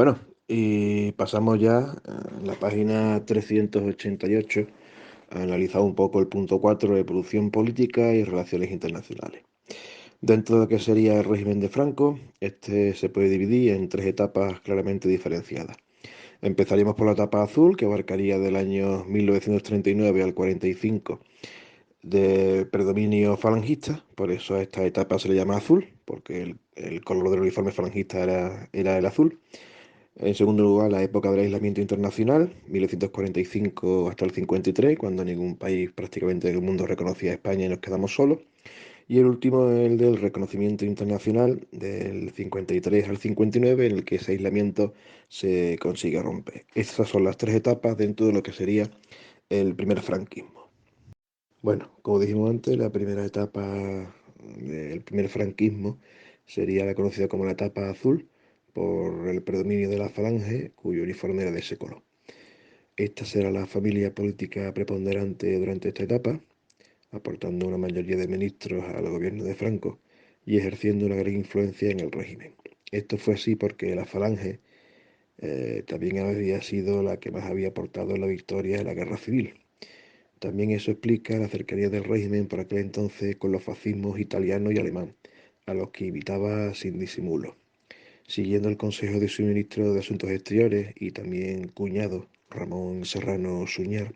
Bueno, y pasamos ya a la página 388 a analizar un poco el punto 4 de producción política y relaciones internacionales. Dentro de lo que sería el régimen de Franco, este se puede dividir en tres etapas claramente diferenciadas. Empezaríamos por la etapa azul, que abarcaría del año 1939 al 45 de predominio falangista, por eso a esta etapa se le llama azul, porque el color del uniforme falangista era el azul. En segundo lugar, la época del aislamiento internacional, 1945 hasta el 53, cuando ningún país prácticamente del mundo reconocía a España y nos quedamos solos. Y el último, el del reconocimiento internacional, del 53 al 59, en el que ese aislamiento se consigue romper. Estas son las tres etapas dentro de lo que sería el primer franquismo. Bueno, como dijimos antes, la primera etapa del primer franquismo sería la conocida como la etapa azul por el predominio de la falange, cuyo uniforme era de ese color. Esta será la familia política preponderante durante esta etapa, aportando una mayoría de ministros al gobierno de Franco y ejerciendo una gran influencia en el régimen. Esto fue así porque la falange también había sido la que más había aportado en la victoria de la guerra civil. También eso explica la cercanía del régimen por aquel entonces con los fascismos italiano y alemán, a los que invitaba sin disimulo. Siguiendo el consejo de su ministro de Asuntos Exteriores y también cuñado, Ramón Serrano Suñer,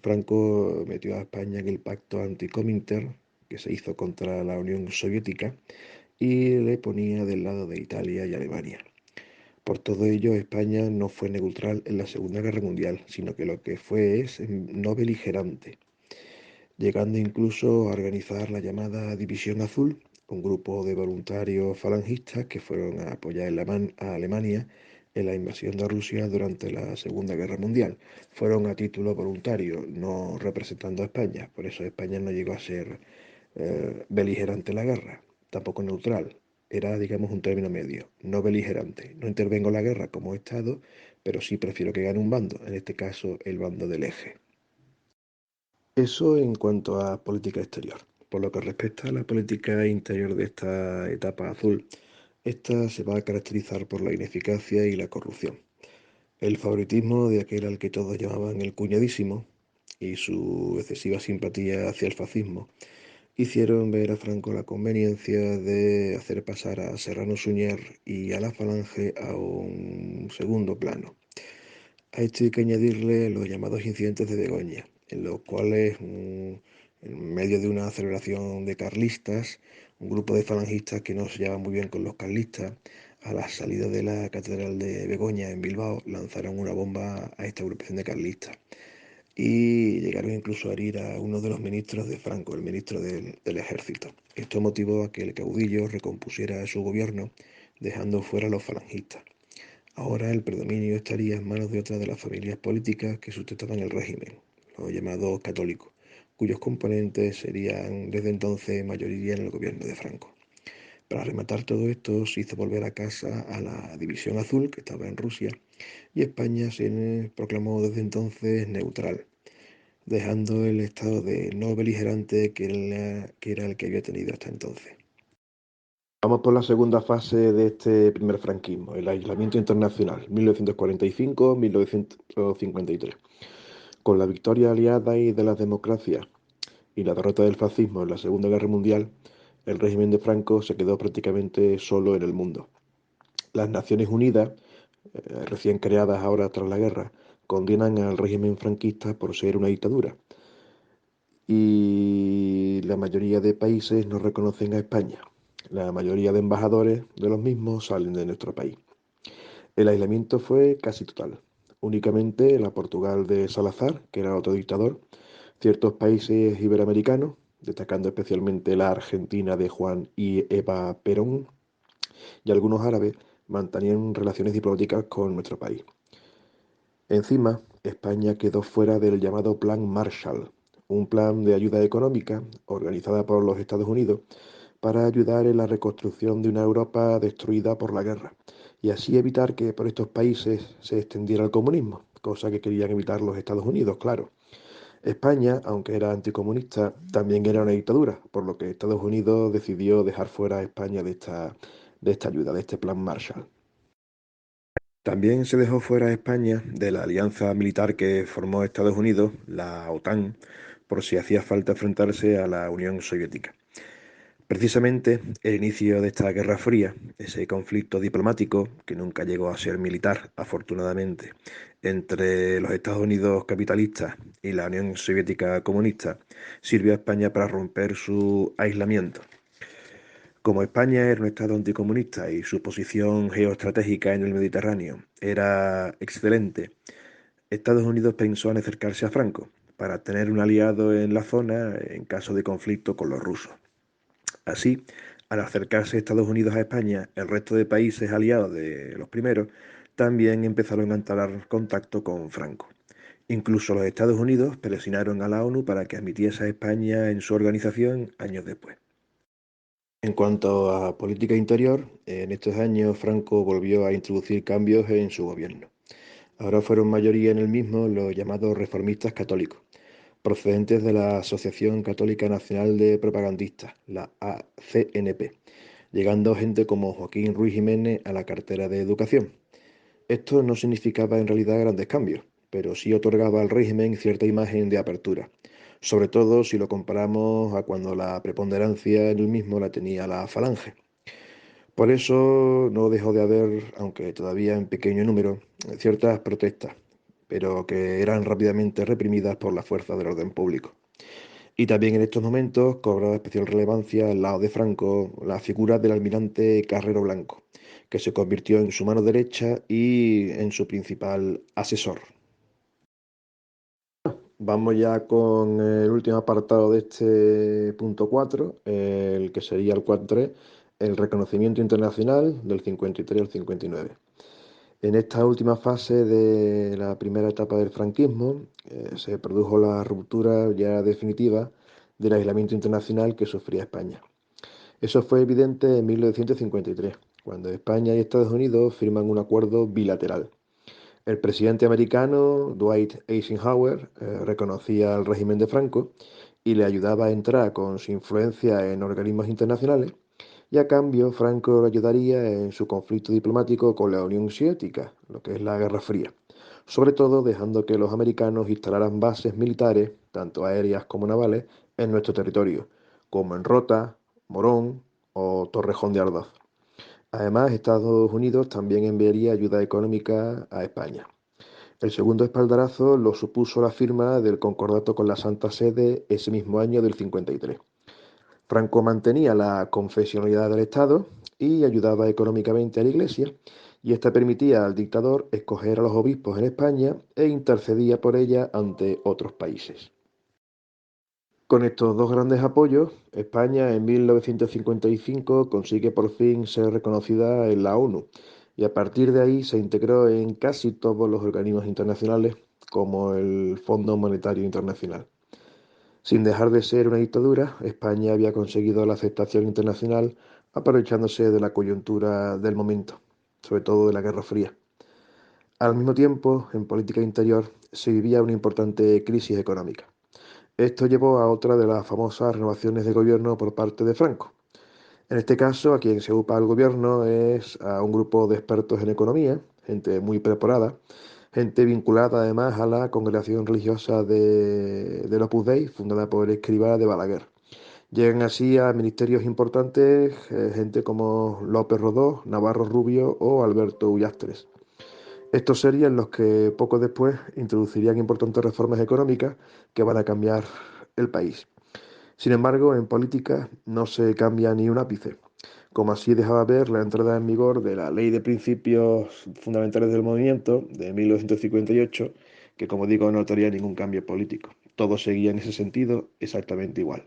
Franco metió a España en el pacto anti-Comintern que se hizo contra la Unión Soviética y le ponía del lado de Italia y Alemania. Por todo ello, España no fue neutral en la Segunda Guerra Mundial, sino que lo que fue es no beligerante, llegando incluso a organizar la llamada División Azul, un grupo de voluntarios falangistas que fueron a apoyar a Alemania en la invasión de Rusia durante la Segunda Guerra Mundial. Fueron a título voluntario, no representando a España, por eso España no llegó a ser beligerante en la guerra, tampoco neutral. Era, digamos, un término medio, no beligerante. No intervengo en la guerra como Estado, pero sí prefiero que gane un bando, en este caso el bando del eje. Eso en cuanto a política exterior. Por lo que respecta a la política interior de esta etapa azul, esta se va a caracterizar por la ineficacia y la corrupción. El favoritismo de aquel al que todos llamaban el cuñadísimo y su excesiva simpatía hacia el fascismo hicieron ver a Franco la conveniencia de hacer pasar a Serrano Suñer y a la Falange a un segundo plano. A esto hay que añadirle los llamados incidentes de Begoña, en los cuales, en medio de una celebración de carlistas, un grupo de falangistas que no se llevaba muy bien con los carlistas, a la salida de la Catedral de Begoña en Bilbao, lanzaron una bomba a esta agrupación de carlistas y llegaron incluso a herir a uno de los ministros de Franco, el ministro del Ejército. Esto motivó a que el caudillo recompusiera su gobierno, dejando fuera a los falangistas. Ahora el predominio estaría en manos de otra de las familias políticas que sustentaban el régimen, los llamados católicos, cuyos componentes serían desde entonces mayoría en el gobierno de Franco. Para rematar todo esto, se hizo volver a casa a la División Azul, que estaba en Rusia, y España se proclamó desde entonces neutral, dejando el estado de no beligerante que era el que había tenido hasta entonces. Vamos por la segunda fase de este primer franquismo, el aislamiento internacional, 1945-1953. Con la victoria aliada y de las democracias y la derrota del fascismo en la Segunda Guerra Mundial, el régimen de Franco se quedó prácticamente solo en el mundo. Las Naciones Unidas, recién creadas ahora tras la guerra, condenan al régimen franquista por ser una dictadura y la mayoría de países no reconocen a España. La mayoría de embajadores de los mismos salen de nuestro país. El aislamiento fue casi total. Únicamente la Portugal de Salazar, que era otro dictador, ciertos países iberoamericanos, destacando especialmente la Argentina de Juan y Eva Perón, y algunos árabes, mantenían relaciones diplomáticas con nuestro país. Encima, España quedó fuera del llamado Plan Marshall, un plan de ayuda económica organizada por los Estados Unidos para ayudar en la reconstrucción de una Europa destruida por la guerra y así evitar que por estos países se extendiera el comunismo, cosa que querían evitar los Estados Unidos, claro. España, aunque era anticomunista, también era una dictadura, por lo que Estados Unidos decidió dejar fuera a España de esta ayuda, de este plan Marshall. También se dejó fuera a España de la alianza militar que formó Estados Unidos, la OTAN, por si hacía falta enfrentarse a la Unión Soviética. Precisamente el inicio de esta Guerra Fría, ese conflicto diplomático, que nunca llegó a ser militar, afortunadamente, entre los Estados Unidos capitalistas y la Unión Soviética comunista, sirvió a España para romper su aislamiento. Como España era un estado anticomunista y su posición geoestratégica en el Mediterráneo era excelente, Estados Unidos pensó en acercarse a Franco para tener un aliado en la zona en caso de conflicto con los rusos. Así, al acercarse Estados Unidos a España, el resto de países aliados de los primeros también empezaron a entablar contacto con Franco. Incluso los Estados Unidos presionaron a la ONU para que admitiese a España en su organización años después. En cuanto a política interior, en estos años Franco volvió a introducir cambios en su gobierno. Ahora fueron mayoría en el mismo los llamados reformistas católicos, procedentes de la Asociación Católica Nacional de Propagandistas, la ACNP, llegando gente como Joaquín Ruiz Jiménez a la cartera de Educación. Esto no significaba en realidad grandes cambios, pero sí otorgaba al régimen cierta imagen de apertura, sobre todo si lo comparamos a cuando la preponderancia en el mismo la tenía la Falange. Por eso no dejó de haber, aunque todavía en pequeño número, ciertas protestas, pero que eran rápidamente reprimidas por la fuerza del orden público. Y también en estos momentos cobra especial relevancia al lado de Franco la figura del almirante Carrero Blanco, que se convirtió en su mano derecha y en su principal asesor. Vamos ya con el último apartado de este punto 4, el que sería el 4.3, el reconocimiento internacional del 53 al 59. En esta última fase de la primera etapa del franquismo, se produjo la ruptura ya definitiva del aislamiento internacional que sufría España. Eso fue evidente en 1953, cuando España y Estados Unidos firman un acuerdo bilateral. El presidente americano, Dwight Eisenhower, reconocía al régimen de Franco y le ayudaba a entrar con su influencia en organismos internacionales, y a cambio Franco le ayudaría en su conflicto diplomático con la Unión Soviética, lo que es la Guerra Fría, sobre todo dejando que los americanos instalaran bases militares, tanto aéreas como navales, en nuestro territorio, como en Rota, Morón o Torrejón de Ardoz. Además, Estados Unidos también enviaría ayuda económica a España. El segundo espaldarazo lo supuso la firma del concordato con la Santa Sede ese mismo año del 53. Franco mantenía la confesionalidad del Estado y ayudaba económicamente a la Iglesia, y esta permitía al dictador escoger a los obispos en España e intercedía por ella ante otros países. Con estos dos grandes apoyos, España en 1955 consigue por fin ser reconocida en la ONU, y a partir de ahí se integró en casi todos los organismos internacionales, como el Fondo Monetario Internacional. Sin dejar de ser una dictadura, España había conseguido la aceptación internacional aprovechándose de la coyuntura del momento, sobre todo de la Guerra Fría. Al mismo tiempo, en política interior se vivía una importante crisis económica. Esto llevó a otra de las famosas renovaciones de gobierno por parte de Franco. En este caso, a quien se ocupa el gobierno es a un grupo de expertos en economía, gente muy preparada, gente vinculada además a la congregación religiosa del Opus Dei, fundada por el escriba de Balaguer. Llegan así a ministerios importantes gente como López Rodó, Navarro Rubio o Alberto Ullastres. Estos serían los que poco después introducirían importantes reformas económicas que van a cambiar el país. Sin embargo, en política no se cambia ni un ápice, como así dejaba ver la entrada en vigor de la Ley de Principios Fundamentales del Movimiento de 1958, que como digo no traía ningún cambio político. Todo seguía en ese sentido exactamente igual.